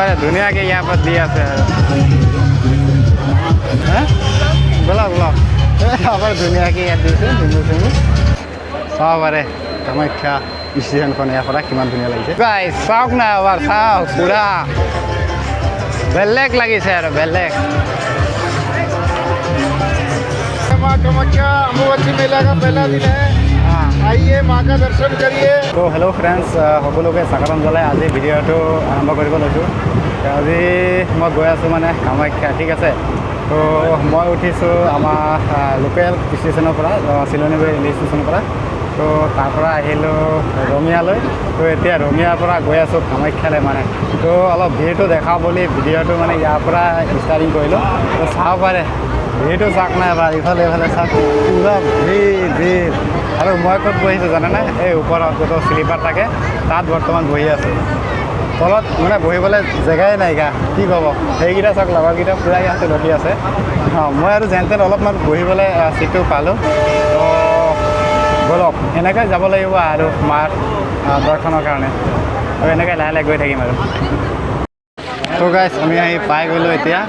পাৰে ধুনীয়াকৈ ইয়াৰ পৰা দি আছে আৰু ব'লক ব'লক চাব পাৰে ধুনীয়াকৈ ইয়াত দিছে নেমু চেমু চাব পাৰে কামাখ্যা ষ্টেচনখন ইয়াৰ পৰা কিমান ধুনীয়া লাগিছে গাইছ চাওক না এবাৰ চাওক পুৰা বেলেগ লাগিছে আৰু বেলেগ माँ कामाख्या अम्बुबाची मेला का पहला दिन है आइए माँ का दर्शन करिए তো হেল্ল' ফ্ৰেণ্ডছ সকলোকে স্বাগতম জনাই আজি ভিডিঅ'টো আৰম্ভ কৰিব লৈছোঁ আজি মই গৈ আছোঁ মানে কামাখ্যা ঠিক আছে তো মই উঠিছোঁ আমাৰ লোকেল ষ্টেচনৰ পৰা চিলনীবাৰী ৰেল ষ্টেচনৰ পৰা তো তাৰ পৰা আহিলোঁ ৰঙিয়ালৈ তো এতিয়া ৰঙিয়াৰ পৰা গৈ আছোঁ কামাখ্যালৈ মানে তো অলপ ভিৰটো দেখাওঁ বুলি ভিডিঅ'টো মানে ইয়াৰ পৰা ষ্টাৰ্টিং কৰিলোঁ তো চাব পাৰে ভিৰটো চাওক নাই এবাৰ ইফালে ইফালে চাওক পুৰা ভিৰ আৰু মই ক'ত বহিছোঁ জানেনে এই ওপৰত য'ত শ্লিপাৰ থাকে তাত বৰ্তমান বহি আছোঁ তলত মানে বহিবলৈ জেগাই নাইকা কি ক'ব সেইকেইটা চাওক লগৰকেইটা পূৰা ইয়াতে ৰখি আছে মই আৰু যেন তেন অলপমান বহিবলৈ চিটটো পালোঁ তো ব'লক এনেকৈ যাব লাগিব আৰু মাৰ দৰ্শনৰ কাৰণে আৰু এনেকৈ লাহে লাহে গৈ থাকিম আৰু তো গাইছ আমি আহি পাই গ'লোঁ এতিয়া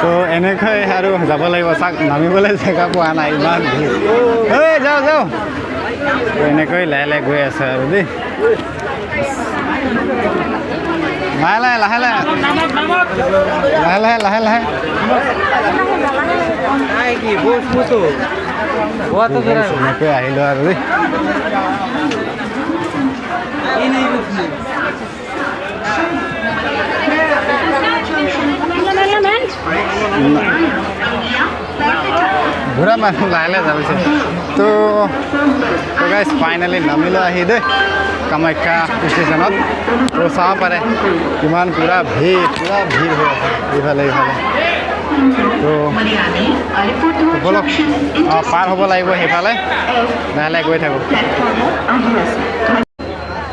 তো এনেকৈ আৰু যাব লাগিব চাওক নামিবলৈ জেগা পোৱা নাই ইমান ভিৰ ঐ যাওঁ যাওঁ তো এনেকৈ লাহে লাহে গৈ আছে আৰু দেই লাহে লাহে লাহে লাহে লাহে লাহে লাহে লাহে এনেকৈ আহিলোঁ আৰু দেই ঘূৰা মানুহ লাহে লাহে যাবিছে তো গাইছ ফাইনেলি নামিলোঁ আহি দেই কামাখ্যা ষ্টেচনত তো চাব পাৰে কিমান পূৰা ভিৰ হৈ আছে ইফালে ইফালে তো ব'লক পাৰ হ'ব লাগিব সেইফালে লাহে লাহে গৈ থাকোঁ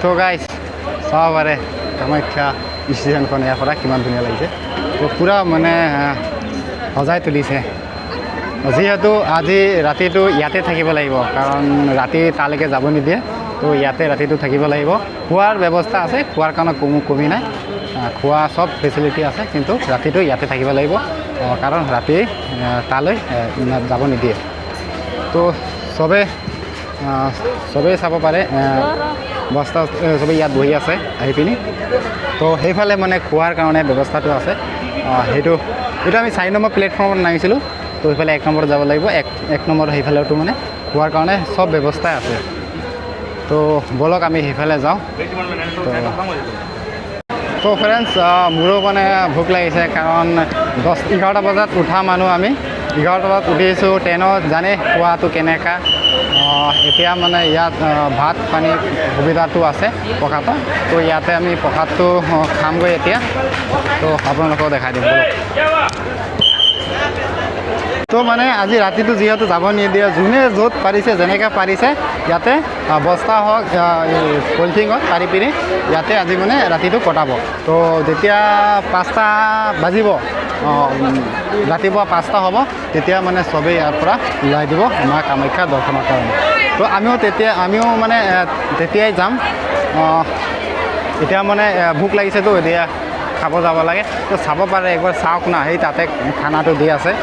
তো গাইছ চাব পাৰে কামাখ্যা ষ্টেচনখন ইয়াৰ পৰা কিমান ধুনীয়া লাগিছে তো পূৰা মানে সজাই তুলিছে যিহেতু আজি ৰাতিটো ইয়াতে থাকিব লাগিব কাৰণ ৰাতি তালৈকে যাব নিদিয়ে তো ইয়াতে ৰাতিটো থাকিব লাগিব খোৱাৰ ব্যৱস্থা আছে খোৱাৰ কাৰণে কোনো কমি নাই খোৱা চব ফেচিলিটি আছে কিন্তু ৰাতিটো ইয়াতে থাকিব লাগিব কাৰণ ৰাতি তালৈ যাব নিদিয়ে তো চবেই চাব পাৰে বস্তা চবেই ইয়াত বহি আছে আহি পিনি তো সেইফালে মানে খোৱাৰ কাৰণে ব্যৱস্থাটো আছে এইটো আমি 4 নম্বৰ প্লেটফৰ্মত নামিছিলোঁ তো সেইফালে 1 নম্বৰত যাব লাগিব এক নম্বৰ সেইফালেতো মানে খোৱাৰ কাৰণে চব ব্যৱস্থাই আছে তো ব'লক আমি সেইফালে যাওঁ তো ফ্ৰেণ্ডছ মোৰো মানে ভোক লাগিছে কাৰণ 11টা বজাত উঠা মানুহ আমি 11টা বজাত উঠিছোঁ ট্ৰেইনত জানে খোৱাটো কেনেকুৱা এতিয়া মানে ইয়াত ভাত পানী সুবিধাটো আছে প্ৰসাদত তো ইয়াতে আমি প্ৰসাদটো খামগৈ এতিয়া তো আপোনালোকক দেখাই দিম তো মানে আজি ৰাতিটো যিহেতু যাব নিদিয়ে যোনে য'ত পাৰিছে যেনেকৈ পাৰিছে ইয়াতে বস্তা হওক পলিথিনত পাৰি পিনি ইয়াতে আজি মানে ৰাতিটো কটাব তো যেতিয়া 5টা বাজিব ৰাতিপুৱা 5টা হ'ব তেতিয়া মানে চবেই ইয়াৰ পৰা ওলাই দিব মা কামাখ্যা দৰ্শনৰ কাৰণে তো আমিও মানে তেতিয়াই যাম এতিয়া মানে ভোক লাগিছেতো এতিয়া খাব যাব লাগে তো চাব পাৰে একবাৰ চাওক না সেই তাতে খানাটো দি আছে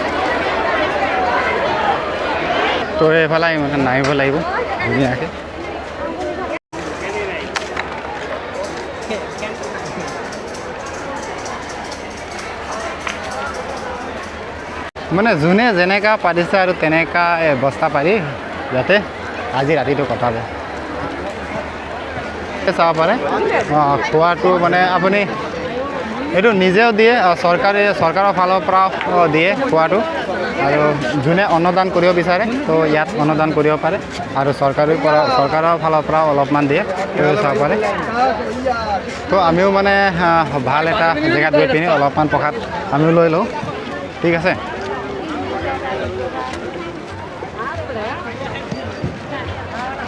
তো এইফালে মানে নামিব লাগিব ধুনীয়াকৈ মানে যোনে যেনেকুৱা পাৰিছে আৰু তেনেকুৱা বস্তা পাৰি যাতে আজি ৰাতিটো কটাব চাব পাৰে খোৱাটো মানে আপুনি এইটো নিজেও দিয়ে চৰকাৰৰ ফালৰ পৰাও দিয়ে খোৱাটো আৰু যোনে অন্নদান কৰিব বিচাৰে তো ইয়াত অন্নদান কৰিব পাৰে আৰু চৰকাৰৰ ফালৰ পৰাও অলপমান দিয়ে চাব পাৰে তো আমিও মানে ভাল এটা জেগাত গৈ পিনি অলপমান প্ৰসাদ আমিও লৈ লওঁ ঠিক আছে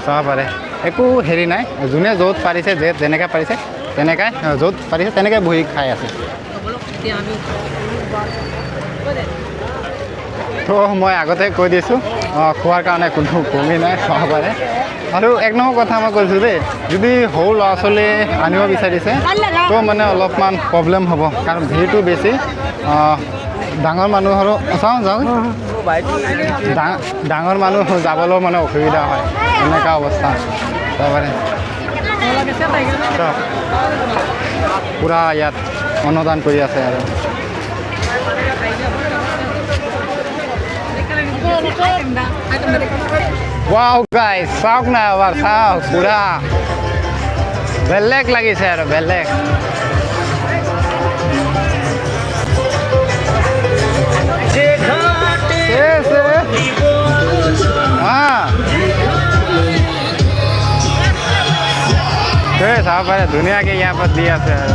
চাব পাৰে একো হেৰি নাই যোনে য'ত পাৰিছে যেনেকৈ পাৰিছে তেনেকৈ য'ত পাৰিছে তেনেকৈ বহি খাই আছে তো মই আগতে কৈ দিছোঁ খোৱাৰ কাৰণে কোনো কমি নাই খাব পাৰে আৰু এক নম্বৰ কথা মই কৈছোঁ দেই যদি সৰু ল'ৰা ছোৱালী আনিব বিচাৰিছে তো মানে অলপমান প্ৰব্লেম হ'ব কাৰণ ভিৰটো বেছি ডাঙৰ মানুহৰো চাওঁ যাওঁ ডাঙৰ মানুহ যাবলৈও মানে অসুবিধা হয় এনেকুৱা অৱস্থা তাৰপৰা পূৰা ইয়াত অনুদান কৰি আছে আৰু Wow guys, চাওক না এবাৰ চাওক পুৰা বেলেগ লাগিছে আৰু বেলেগ চাব পাৰে ধুনীয়াকৈ ইয়াৰ পৰা দি আছে আৰু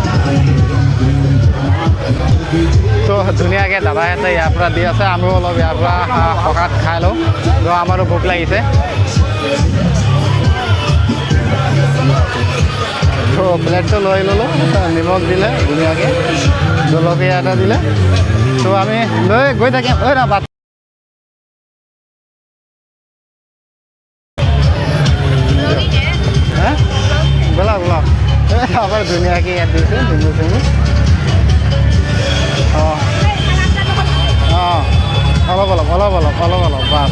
তো ধুনীয়াকৈ দাদা এটা ইয়াৰ পৰা দি আছে আমিও অলপ ইয়াৰ পৰা সকাত খাই লওঁ তো আমাৰো ভোক লাগিছে তো প্লেটটো লৈ ল'লোঁ নিমখ দিলে ধুনীয়াকৈ জলকীয়া এটা দিলে তো আমি লৈ গৈ থাকিম ঐ না বাট ব'লা ব'লা আমাৰ ধুনীয়াকৈ ইয়াত দিছোঁ নেমু চেমু অঁ অঁ অলপ বাছ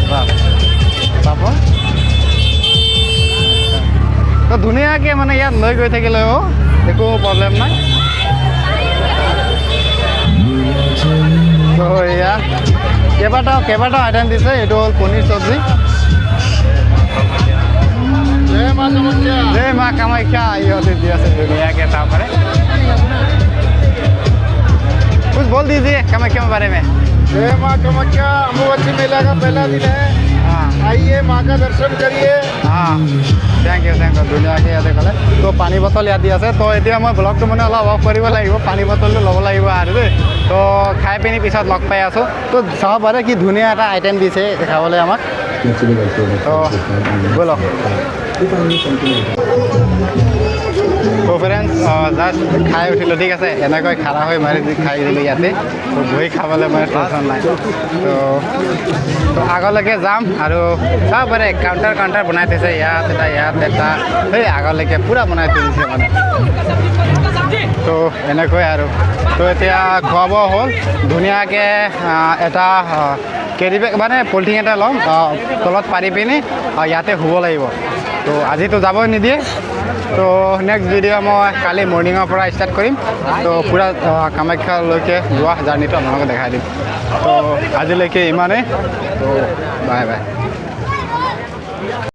তাৰপৰা তো ধুনীয়াকৈ মানে ইয়াত লৈ গৈ থাকিলেও একো প্ৰব্লেম নাই তো এয়া কেইবাটাও আইটেম দিছে এইটো হ'ল পনীৰ চব্জি जय माँ कामाख्या इहते दी আছে धुनियाके तारपरे कुछ बोल दीजिए कामाख्या के बारे में जय माँ कामाख्या अम्बुबाची मेला का पहला दिन है आइए माँ का दर्शन करिए थैंक यू धुनियाके ইয়াতে ক'লে তো পানী বটল ইয়াত দি আছে তো এতিয়া মই ব্লগটো মানে অলপ অফ কৰিব লাগিব পানী বটলটো ল'ব লাগিব আৰু দেই তো খাই পিনি পিছত লগ পাই আছোঁ তো চাব পাৰে কি ধুনীয়া এটা আইটেম দিছে দেখাবলৈ আমাক তো ব'লক তো ফ্ৰেণ্ডছ জাষ্ট খাই উঠিলোঁ ঠিক আছে এনেকৈ খাৰা হৈ মাৰি খাই দিলোঁ ইয়াতে তো বহি খাবলৈ মানে টেনশ্যন নাই তো আগলৈকে যাম আৰু চাব পাৰে কাউণ্টাৰ বনাই থৈছে ইয়াত এটা সেই আগলৈকে পূৰা বনাই থৈ দিছে মানে তো এনেকৈ আৰু তো এতিয়া খোৱা বোৱা হ'ল ধুনীয়াকৈ এটা কেৰি বেগ মানে পলিথিন এটা ল'ম তলত পাৰি পিনি ইয়াতে শুব লাগিব তো আজিতো যাবই নিদিয়ে তো নেক্সট ভিডিঅ' মই কালি মৰ্ণিঙৰ পৰা ষ্টাৰ্ট কৰিম তো পূৰা কামাখ্যালৈকে যোৱা জাৰ্ণিটো আপোনালোকে দেখাই দিম তো আজিলৈকে ইমানেই তো বাই বাই